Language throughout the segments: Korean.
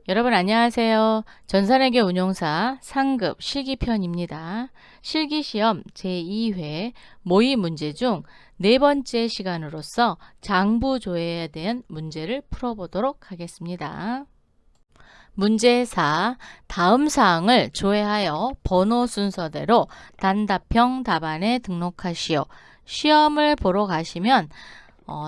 여러분 안녕하세요. 전산회계 운용사 상급 실기편입니다. 실기시험 제2회 모의 문제 중 네 번째 시간으로서 장부 조회에 대한 문제를 풀어보도록 하겠습니다. 문제 4. 다음 사항을 조회하여 번호 순서대로 단답형 답안에 등록하시오. 시험을 보러 가시면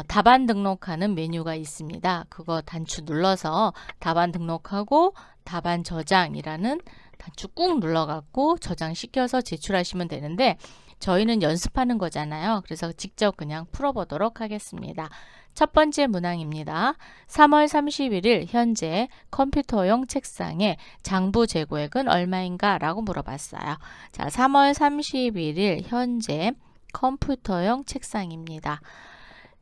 답안 등록하는 메뉴가 있습니다. 그거 단추 눌러서 답안 등록하고 답안 저장이라는 단추 꾹 눌러갖고 저장시켜서 제출하시면 되는데 저희는 연습하는 거잖아요. 그래서 직접 그냥 풀어보도록 하겠습니다. 첫 번째 문항입니다. 3월 31일 현재 컴퓨터용 책상에 장부 재고액은 얼마인가? 라고 물어봤어요. 자, 3월 31일 현재 컴퓨터용 책상입니다.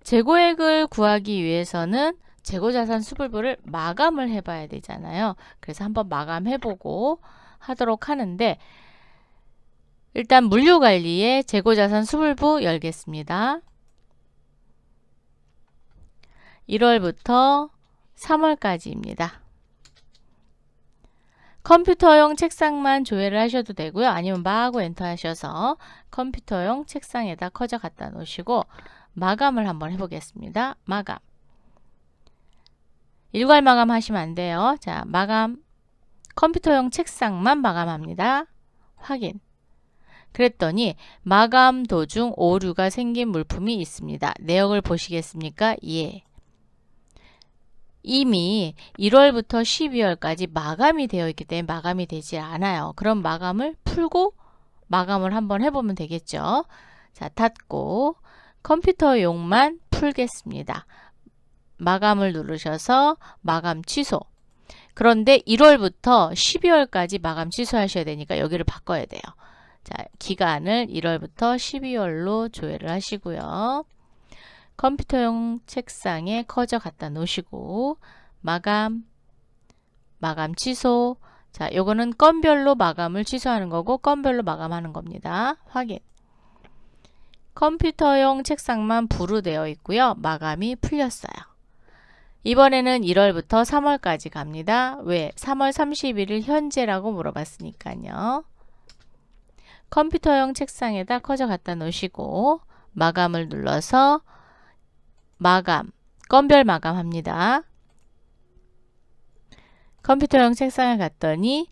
재고액을 구하기 위해서는 재고자산 수불부를 마감을 해봐야 되잖아요. 그래서 한번 마감해보고 하도록 하는데 일단 물류관리에 재고자산 수불부 열겠습니다. 1월부터 3월까지입니다. 컴퓨터용 책상만 조회를 하셔도 되고요. 아니면 마하고 엔터 하셔서 컴퓨터용 책상에다 커져 갖다 놓으시고 마감을 한번 해보겠습니다. 마감. 일괄 마감 하시면 안 돼요. 자, 마감. 컴퓨터용 책상만 마감합니다. 확인. 그랬더니 마감 도중 오류가 생긴 물품이 있습니다. 내역을 보시겠습니까? 예. 이미 1월부터 12월까지 마감이 되어 있기 때문에 마감이 되지 않아요. 그럼 마감을 풀고 마감을 한번 해보면 되겠죠. 자, 닫고 컴퓨터용만 풀겠습니다. 마감을 누르셔서 마감 취소. 그런데 1월부터 12월까지 마감 취소하셔야 되니까 여기를 바꿔야 돼요. 자, 기간을 1월부터 12월로 조회를 하시고요. 컴퓨터용 책상에 커져 갖다 놓으시고 마감, 마감 취소. 자, 요거는 건별로 마감을 취소하는 거고 건별로 마감하는 겁니다. 확인. 컴퓨터용 책상만 불우되어 있고요. 마감이 풀렸어요. 이번에는 1월부터 3월까지 갑니다. 왜? 3월 31일 현재라고 물어봤으니까요. 컴퓨터용 책상에다 커져 갖다 놓으시고 마감을 눌러서 마감, 건별 마감합니다. 컴퓨터용 책상에 갔더니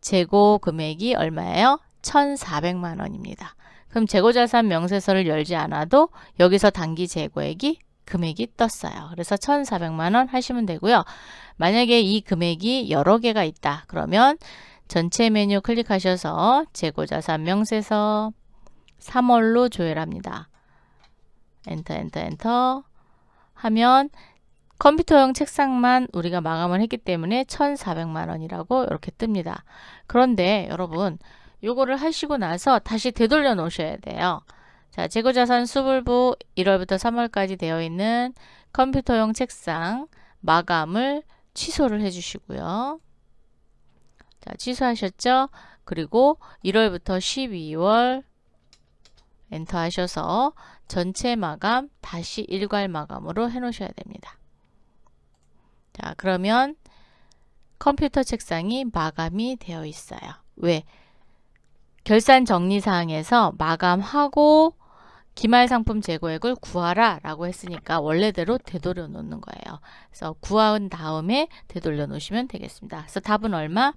재고 금액이 얼마예요? 1,400만 원입니다. 그럼 재고자산 명세서를 열지 않아도 여기서 단기 재고액이 금액이 떴어요. 그래서 1,400만 원 하시면 되고요. 만약에 이 금액이 여러 개가 있다. 그러면 전체 메뉴 클릭하셔서 재고자산 명세서 3월로 조회합니다. 엔터 엔터 엔터 하면 컴퓨터용 책상만 우리가 마감을 했기 때문에 1,400만 원이라고 이렇게 뜹니다. 그런데 여러분 요거를 하시고 나서 다시 되돌려 놓으셔야 돼요. 자, 재고자산 수불부 1월부터 3월까지 되어 있는 컴퓨터용 책상 마감을 취소를 해주시고요. 자, 취소하셨죠? 그리고 1월부터 12월 엔터 하셔서 전체 마감 다시 일괄 마감으로 해 놓으셔야 됩니다. 자, 그러면 컴퓨터 책상이 마감이 되어 있어요. 왜? 결산 정리사항에서 마감하고 기말상품 재고액을 구하라 라고 했으니까 원래대로 되돌려 놓는 거예요. 그래서 구한 다음에 되돌려 놓으시면 되겠습니다. 그래서 답은 얼마?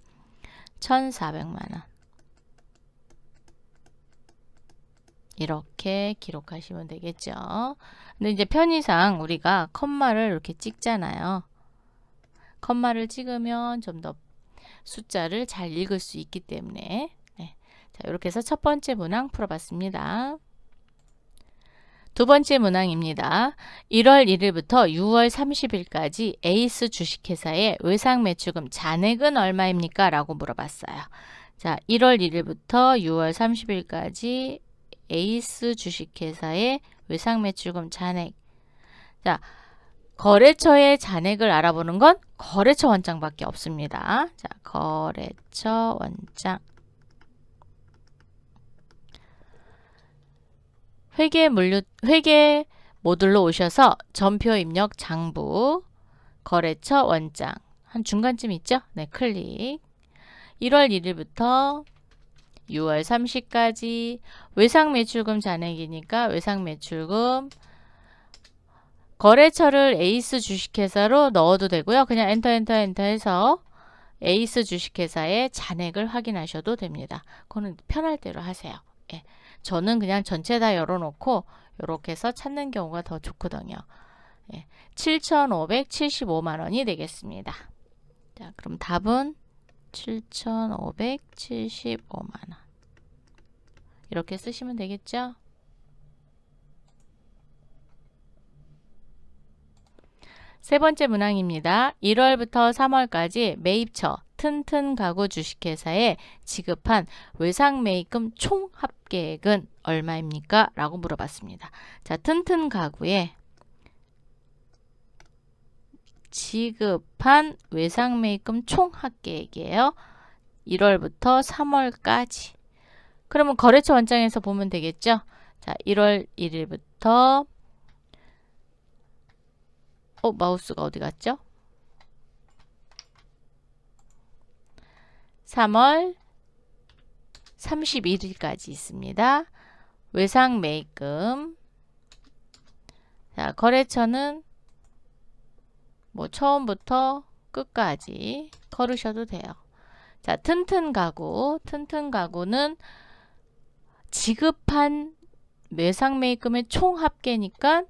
1,400만 원. 이렇게 기록하시면 되겠죠. 근데 이제 편의상 우리가 컴마를 이렇게 찍잖아요. 컴마를 찍으면 좀 더 숫자를 잘 읽을 수 있기 때문에 네. 자, 이렇게 해서 첫 번째 문항 풀어봤습니다. 두 번째 문항입니다. 1월 1일부터 6월 30일까지 에이스 주식회사의 외상매출금 잔액은 얼마입니까? 라고 물어봤어요. 자, 1월 1일부터 6월 30일까지 에이스 주식회사의 외상매출금 잔액. 자, 거래처의 잔액을 알아보는 건 거래처 원장밖에 없습니다. 자, 거래처 원장. 회계 모듈로 오셔서 전표 입력 장부, 거래처 원장 한 중간쯤 있죠? 네, 클릭. 1월 1일부터 6월 30까지 외상 매출금 잔액이니까 외상 매출금 거래처를 에이스 주식회사로 넣어도 되고요. 그냥 엔터 해서 에이스 주식회사의 잔액을 확인하셔도 됩니다. 그거는 편할 대로 하세요. 예. 저는 그냥 전체 다 열어놓고 이렇게 해서 찾는 경우가 더 좋거든요. 예. 7,575만 원이 되겠습니다. 자, 그럼 답은 7,575만 원. 이렇게 쓰시면 되겠죠? 세 번째 문항입니다. 1월부터 3월까지 매입처 튼튼 가구 주식회사에 지급한 외상 매입금 총 합계액은 얼마입니까? 라고 물어봤습니다. 자, 튼튼 가구에 지급한 외상 매입금 총 합계액이에요. 1월부터 3월까지. 그러면 거래처 원장에서 보면 되겠죠? 자, 1월 1일부터 마우스가 어디 갔죠? 3월 31일까지 있습니다. 외상 매입금. 자, 거래처는 뭐 처음부터 끝까지 걸으셔도 돼요. 자, 튼튼 가구는 지급한 외상 매입금의 총 합계니까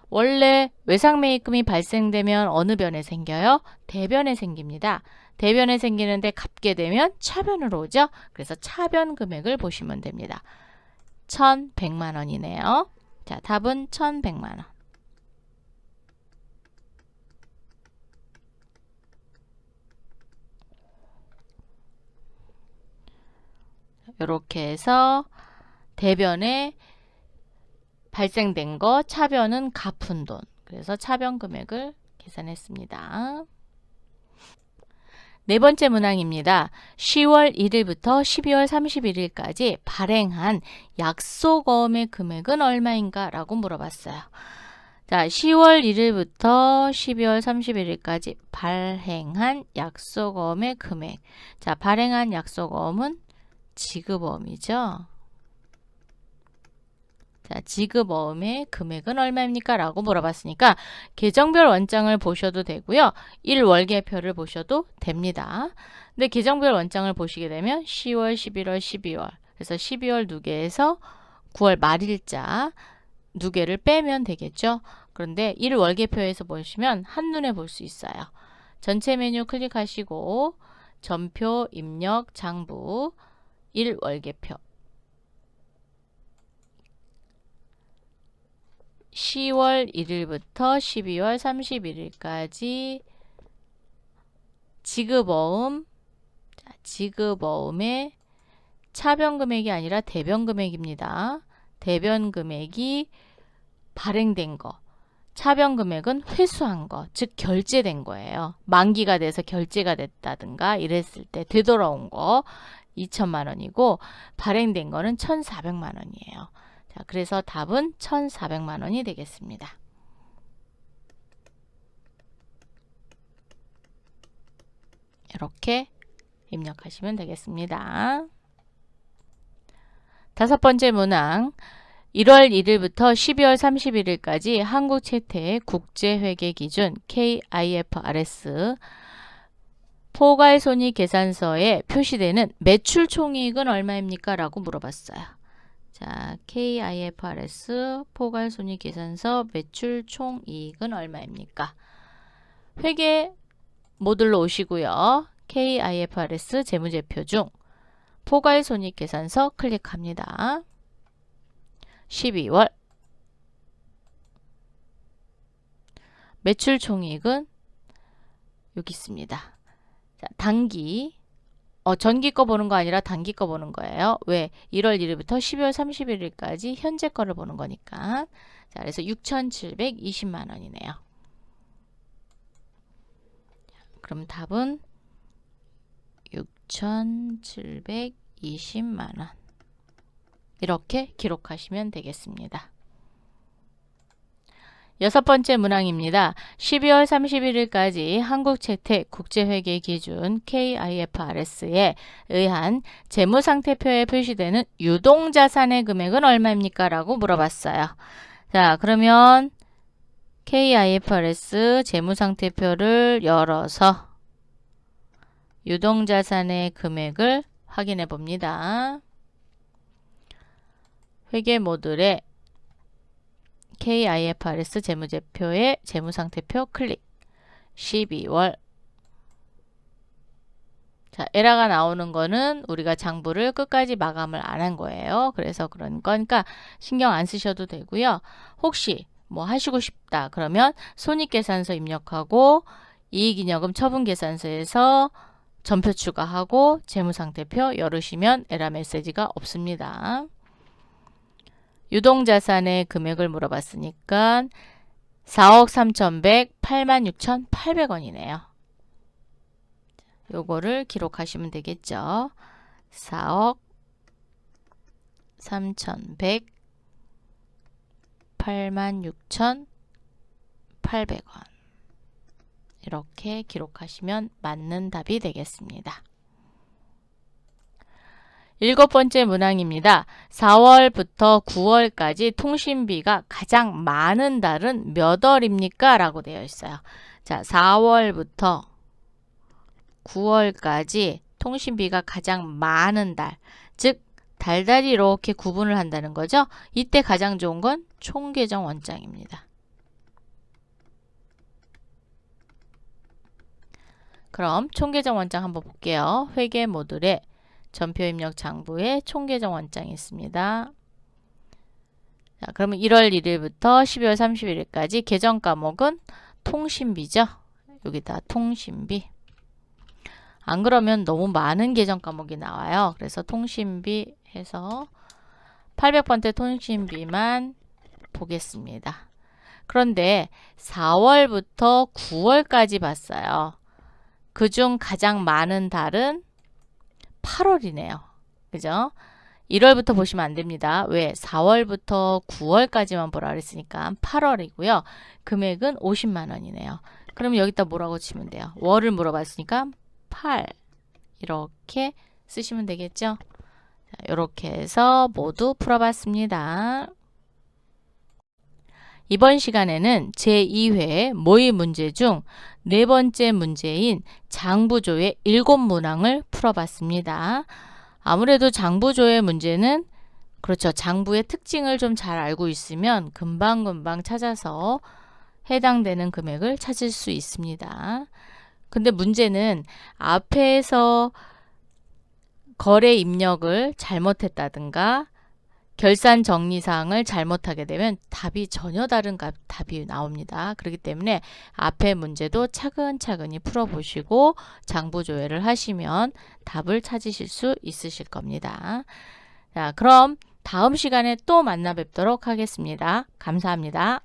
원래 외상 매입금이 발생되면 어느 변에 생겨요? 대변에 생깁니다. 대변에 생기는데 갚게 되면 차변으로 오죠. 그래서 차변 금액을 보시면 됩니다. 1,100만 원이네요. 자, 답은 1,100만 원. 이렇게 해서 대변에 발생된 거, 차변은 갚은 돈. 그래서 차변 금액을 계산했습니다. 네 번째 문항입니다. 10월 1일부터 12월 31일까지 발행한 약속어음의 금액은 얼마인가? 라고 물어봤어요. 자, 10월 1일부터 12월 31일까지 발행한 약속어음의 금액. 자, 발행한 약속어음은 지급어음이죠. 자, 지급어음의 금액은 얼마입니까? 라고 물어봤으니까 계정별 원장을 보셔도 되고요. 1월계표를 보셔도 됩니다. 근데 계정별 원장을 보시게 되면 10월, 11월, 12월 그래서 12월 누계에서 9월 말일자 누계를 빼면 되겠죠. 그런데 1월계표에서 보시면 한눈에 볼 수 있어요. 전체 메뉴 클릭하시고 전표, 입력, 장부 1월계표 10월 1일부터 12월 31일까지 지급어음, 지급어음의 차변 금액이 아니라 대변 금액입니다. 대변 금액이 발행된 거, 차변 금액은 회수한 거, 즉 결제된 거예요. 만기가 돼서 결제가 됐다든가 이랬을 때 되돌아온 거 2천만 원이고 발행된 거는 1,400만 원이에요. 자, 그래서 답은 1,400만 원이 되겠습니다. 이렇게 입력하시면 되겠습니다. 다섯 번째 문항 1월 1일부터 12월 31일까지 한국채택 국제회계기준 KIFRS 포괄손익계산서에 표시되는 매출총이익은 얼마입니까? 라고 물어봤어요. 자, KIFRS 포괄손익계산서 매출총이익은 얼마입니까? 회계 모듈로 오시고요. KIFRS 재무제표 중 포괄손익계산서 클릭합니다. 12월 매출총이익은 여기 있습니다. 자, 단기 전기 거 보는 거 아니라 단기 거 보는 거예요. 왜? 1월 1일부터 12월 31일까지 현재 거를 보는 거니까. 자, 그래서 6,720만 원이네요. 그럼 답은 6,720만 원. 이렇게 기록하시면 되겠습니다. 6번째 문항입니다. 12월 31일까지 한국채택 국제회계 기준 KIFRS에 의한 재무상태표에 표시되는 유동자산의 금액은 얼마입니까? 라고 물어봤어요. 자, 그러면 KIFRS 재무상태표를 열어서 유동자산의 금액을 확인해 봅니다. 회계 모듈에 KIFRS 재무제표의 재무상태표 클릭. 12월. 자, 에러가 나오는 거는 우리가 장부를 끝까지 마감을 안 한 거예요. 그래서 그런 거니까 신경 안 쓰셔도 되고요. 혹시 뭐 하시고 싶다 그러면 손익계산서 입력하고 이익잉여금 처분계산서에서 전표 추가하고 재무상태표 열으시면 에러 메시지가 없습니다. 유동자산의 금액을 물어봤으니까 4억 3,100, 86,800원이네요. 요거를 기록하시면 되겠죠. 4억 3,100, 86,800원. 이렇게 기록하시면 맞는 답이 되겠습니다. 7번째 문항입니다. 4월부터 9월까지 통신비가 가장 많은 달은 몇 월입니까? 라고 되어 있어요. 자, 4월부터 9월까지 통신비가 가장 많은 달, 즉 달달이 이렇게 구분을 한다는 거죠. 이때 가장 좋은 건 총계정 원장입니다. 그럼 총계정 원장 한번 볼게요. 회계 모듈에 전표 입력 장부에 총계정 원장이 있습니다. 자, 그러면 1월 1일부터 12월 31일까지 계정 과목은 통신비죠. 여기다 통신비. 안 그러면 너무 많은 계정 과목이 나와요. 그래서 통신비 해서 800번째 통신비만 보겠습니다. 그런데 4월부터 9월까지 봤어요. 그중 가장 많은 달은 8월이네요. 그죠? 1월부터 보시면 안 됩니다. 왜? 4월부터 9월까지만 보라 그랬으니까 8월이고요. 금액은 50만 원이네요. 그럼 여기다 뭐라고 치면 돼요? 월을 물어봤으니까 8 이렇게 쓰시면 되겠죠? 자, 이렇게 해서 모두 풀어봤습니다. 이번 시간에는 제2회 모의 문제 중 4번째 문제인 장부조의 7문항을 풀어봤습니다. 아무래도 장부조의 문제는 그렇죠. 장부의 특징을 좀 잘 알고 있으면 금방금방 찾아서 해당되는 금액을 찾을 수 있습니다. 근데 문제는 앞에서 거래 입력을 잘못했다든가 결산 정리사항을 잘못하게 되면 답이 전혀 다른 답이 나옵니다. 그렇기 때문에 앞에 문제도 차근차근히 풀어보시고 장부 조회를 하시면 답을 찾으실 수 있으실 겁니다. 자, 그럼 다음 시간에 또 만나 뵙도록 하겠습니다. 감사합니다.